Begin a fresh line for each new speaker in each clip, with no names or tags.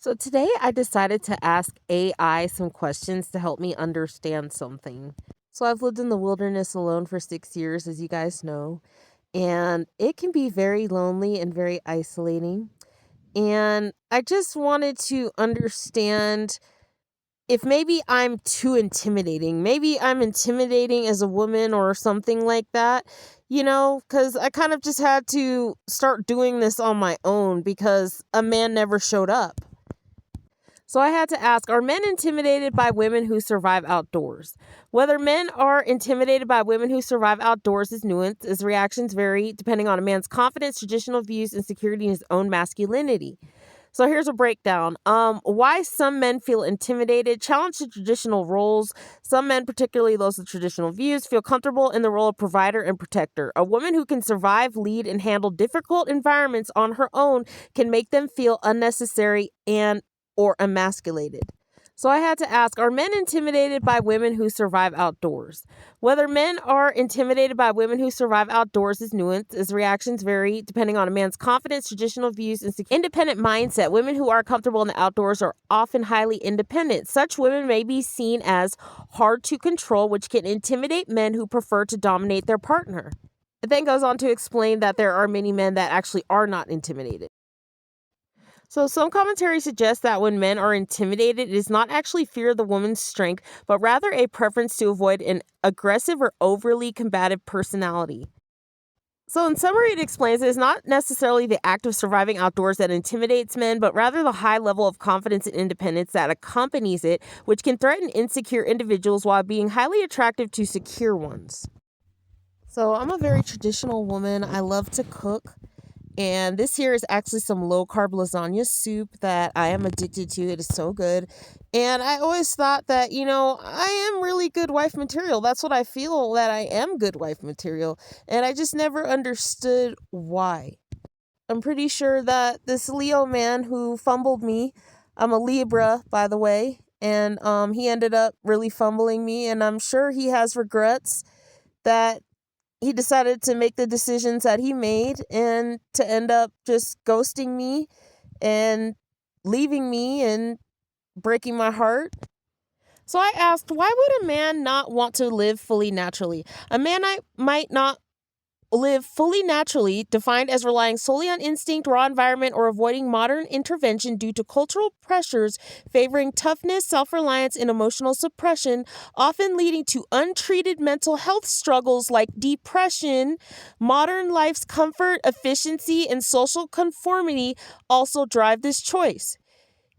So today I decided to ask AI some questions to help me understand something. So I've lived in the wilderness alone for 6 years, as you guys know, and it can be very lonely and very isolating. And I just wanted to understand if maybe I'm too intimidating. Maybe I'm intimidating as a woman or something like that, because I kind of just had to start doing this on my own because a man never showed up. So I had to ask, are men intimidated by women who survive outdoors? Whether men are intimidated by women who survive outdoors is nuanced, as reactions vary depending on a man's confidence, traditional views, and security in his own masculinity. So here's a breakdown. Why some men feel intimidated, challenge to traditional roles. Some men, particularly those with traditional views, feel comfortable in the role of provider and protector. A woman who can survive, lead, and handle difficult environments on her own can make them feel unnecessary and or emasculated. So I had to ask, are men intimidated by women who survive outdoors? Whether men are intimidated by women who survive outdoors is nuanced, as reactions vary depending on a man's confidence, traditional views, and independent mindset. Women who are comfortable in the outdoors are often highly independent. Such women may be seen as hard to control, which can intimidate men who prefer to dominate their partner. It then goes on to explain that there are many men that actually are not intimidated. So, some commentary suggests that when men are intimidated, it is not actually fear of the woman's strength, but rather a preference to avoid an aggressive or overly combative personality. So, in summary, it explains it is not necessarily the act of surviving outdoors that intimidates men, but rather the high level of confidence and independence that accompanies it, which can threaten insecure individuals while being highly attractive to secure ones. So, I'm a very traditional woman. I love to cook. And this here is actually some low carb lasagna soup that I am addicted to. It is so good. And I always thought that, I am really good wife material. That's what I feel, that I am good wife material. And I just never understood why. I'm pretty sure that this Leo man who fumbled me, I'm a Libra, by the way, and he ended up really fumbling me. And I'm sure he has regrets that he decided to make the decisions that he made and to end up just ghosting me and leaving me and breaking my heart. So I asked, why would a man not want to live fully naturally? A man might not live fully naturally, defined as relying solely on instinct, raw environment, or avoiding modern intervention due to cultural pressures favoring toughness, self-reliance, and emotional suppression, often leading to untreated mental health struggles like depression. Modern life's comfort, efficiency, and social conformity also drive this choice.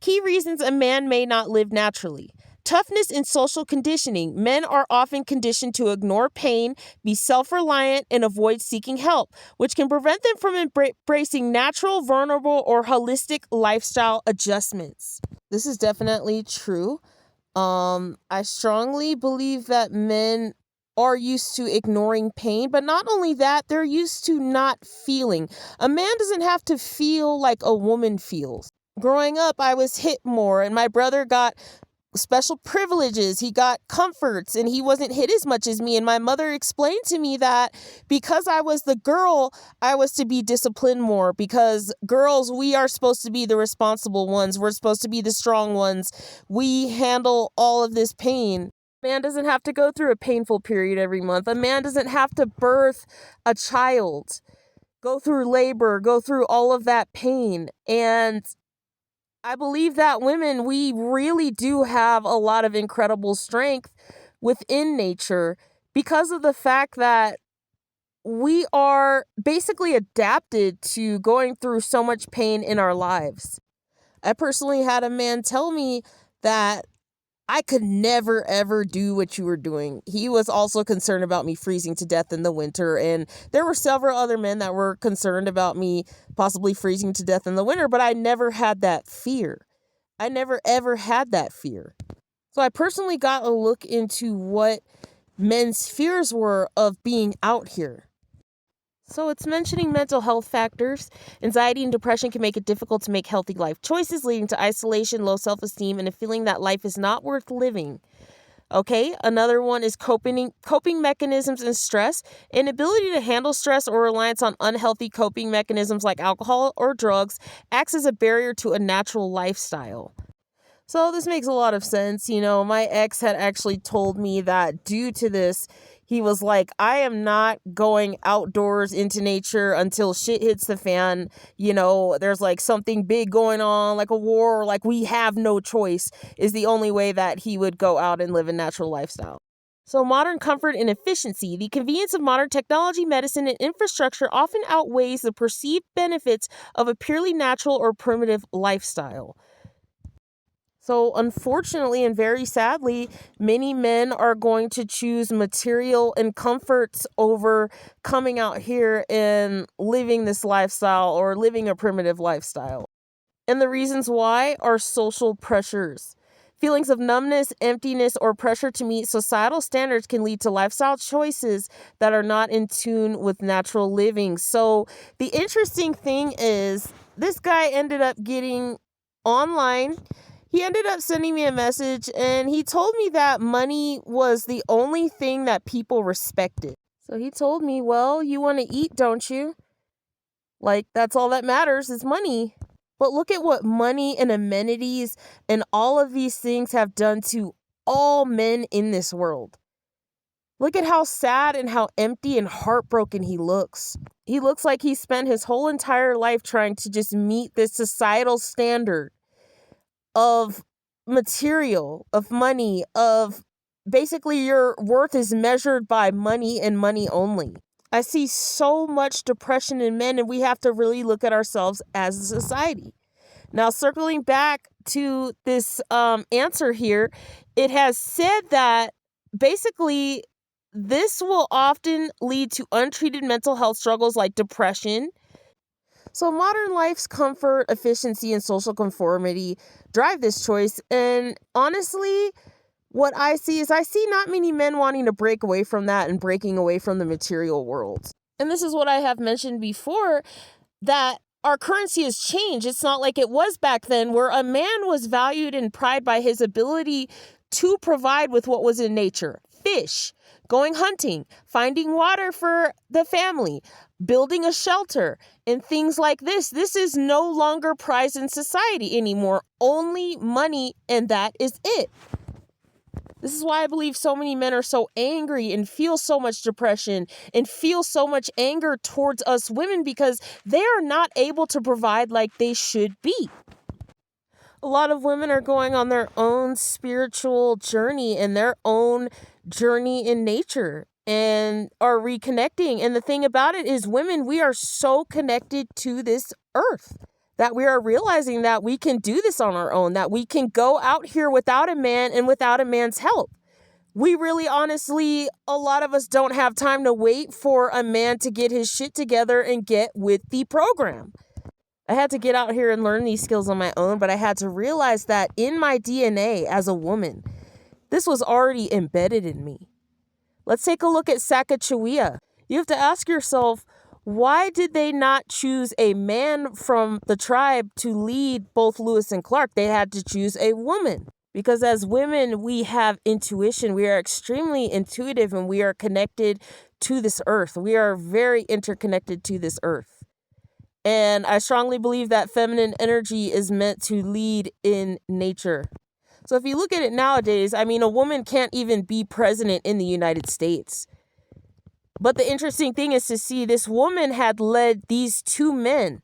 Key reasons a man may not live naturally. Toughness and social conditioning. Men are often conditioned to ignore pain, be self-reliant, and avoid seeking help, which can prevent them from embracing natural, vulnerable, or holistic lifestyle adjustments. This is definitely true. I strongly believe that men are used to ignoring pain, but not only that, they're used to not feeling. A man doesn't have to feel like a woman feels. Growing up, I was hit more, and my brother got special privileges. He got comforts, and he wasn't hit as much as me. And my mother explained to me that because I was the girl, I was to be disciplined more, because girls, we are supposed to be the responsible ones. We're supposed to be the strong ones. We handle all of this pain. A man doesn't have to go through a painful period every month. A man doesn't have to birth a child, go through labor, go through all of that pain. And I believe that women, we really do have a lot of incredible strength within nature because of the fact that we are basically adapted to going through so much pain in our lives. I personally had a man tell me that I could never, ever do what you were doing. He was also concerned about me freezing to death in the winter. And there were several other men that were concerned about me possibly freezing to death in the winter, but I never had that fear. I never, ever had that fear. So I personally got a look into what men's fears were of being out here. So it's mentioning mental health factors. Anxiety and depression can make it difficult to make healthy life choices, leading to isolation, low self-esteem, and a feeling that life is not worth living. Okay, another one is coping mechanisms and stress. Inability to handle stress or reliance on unhealthy coping mechanisms like alcohol or drugs acts as a barrier to a natural lifestyle. So this makes a lot of sense. My ex had actually told me that due to this, he was like, I am not going outdoors into nature until shit hits the fan. There's like something big going on, like a war, like we have no choice, is the only way that he would go out and live a natural lifestyle. So, modern comfort and efficiency. The convenience of modern technology, medicine, and infrastructure often outweighs the perceived benefits of a purely natural or primitive lifestyle. So, unfortunately and very sadly, many men are going to choose material and comforts over coming out here and living this lifestyle or living a primitive lifestyle. And the reasons why are social pressures. Feelings of numbness, emptiness, or pressure to meet societal standards can lead to lifestyle choices that are not in tune with natural living. So, the interesting thing is, this guy ended up getting online. He ended up sending me a message and he told me that money was the only thing that people respected. So he told me, well, you want to eat, don't you? Like, that's all that matters is money. But look at what money and amenities and all of these things have done to all men in this world. Look at how sad and how empty and heartbroken he looks. He looks like he spent his whole entire life trying to just meet this societal standard of material, of money, of basically your worth is measured by money and money only. I see so much depression in men, and we have to really look at ourselves as a society. Now, circling back to this answer here, it has said that basically this will often lead to untreated mental health struggles like depression. So, modern life's comfort, efficiency, and social conformity drive this choice. And honestly, what I see is I see not many men wanting to break away from that and breaking away from the material world. And this is what I have mentioned before, that our currency has changed. It's not like it was back then, where a man was valued and prized by his ability to provide with what was in nature: fish, going hunting, finding water for the family, building a shelter, and things like this. This is no longer prized in society anymore. Only money, and that is it. This is why I believe so many men are so angry and feel so much depression and feel so much anger towards us women, because they are not able to provide like they should be. A lot of women are going on their own spiritual journey and their own journey in nature and are reconnecting. And the thing about it is, women, we are so connected to this earth that we are realizing that we can do this on our own, that we can go out here without a man and without a man's help. We really, honestly, a lot of us don't have time to wait for a man to get his shit together and get with the program. I had to get out here and learn these skills on my own, but I had to realize that in my DNA as a woman, this was already embedded in me. Let's take a look at Sacagawea. You have to ask yourself, why did they not choose a man from the tribe to lead both Lewis and Clark? They had to choose a woman. Because as women, we have intuition. We are extremely intuitive and we are connected to this earth. We are very interconnected to this earth. And I strongly believe that feminine energy is meant to lead in nature. So if you look at it nowadays, I mean, a woman can't even be president in the United States. But the interesting thing is to see this woman had led these two men,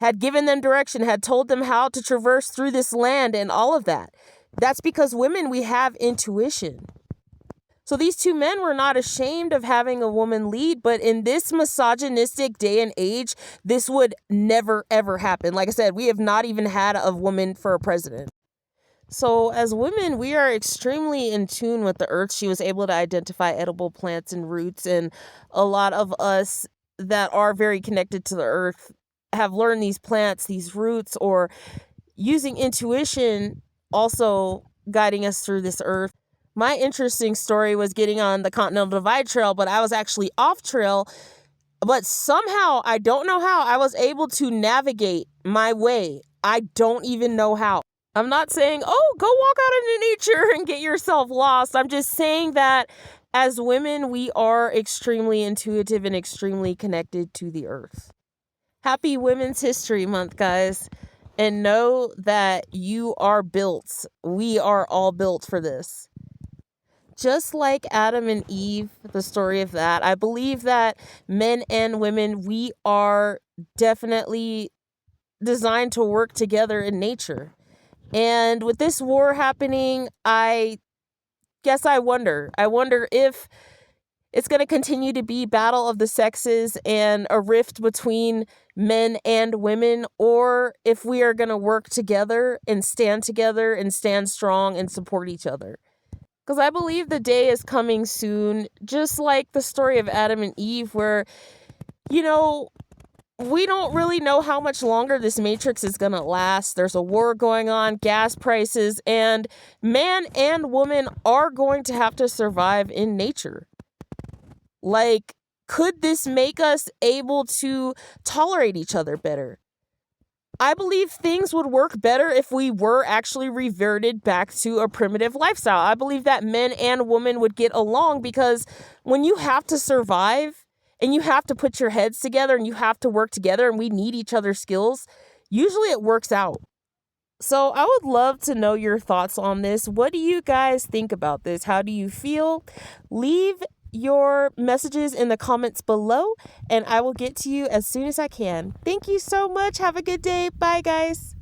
had given them direction, had told them how to traverse through this land and all of that. That's because women, we have intuition. So these two men were not ashamed of having a woman lead, but in this misogynistic day and age, this would never, ever happen. Like I said, we have not even had a woman for a president. So as women, we are extremely in tune with the earth. She was able to identify edible plants and roots, and a lot of us that are very connected to the earth have learned these plants, these roots, or using intuition also guiding us through this earth. My interesting story was getting on the Continental Divide Trail, but I was actually off trail. But somehow, I don't know how, I was able to navigate my way. I don't even know how. I'm not saying, oh, go walk out into nature and get yourself lost. I'm just saying that as women, we are extremely intuitive and extremely connected to the earth. Happy Women's History Month, guys. And know that you are built. We are all built for this. Just like Adam and Eve, the story of that, I believe that men and women, we are definitely designed to work together in nature. And with this war happening, I guess I wonder if it's going to continue to be battle of the sexes and a rift between men and women, or if we are going to work together and stand strong and support each other. Because I believe the day is coming soon, just like the story of Adam and Eve, where, you know, we don't really know how much longer this matrix is going to last. There's a war going on, gas prices, and man and woman are going to have to survive in nature. Like, could this make us able to tolerate each other better? I believe things would work better if we were actually reverted back to a primitive lifestyle. I believe that men and women would get along, because when you have to survive and you have to put your heads together and you have to work together and we need each other's skills, usually it works out. So I would love to know your thoughts on this. What do you guys think about this? How do you feel? Leave your messages in the comments below, and I will get to you as soon as I can. Thank you so much. Have a good day. Bye, guys.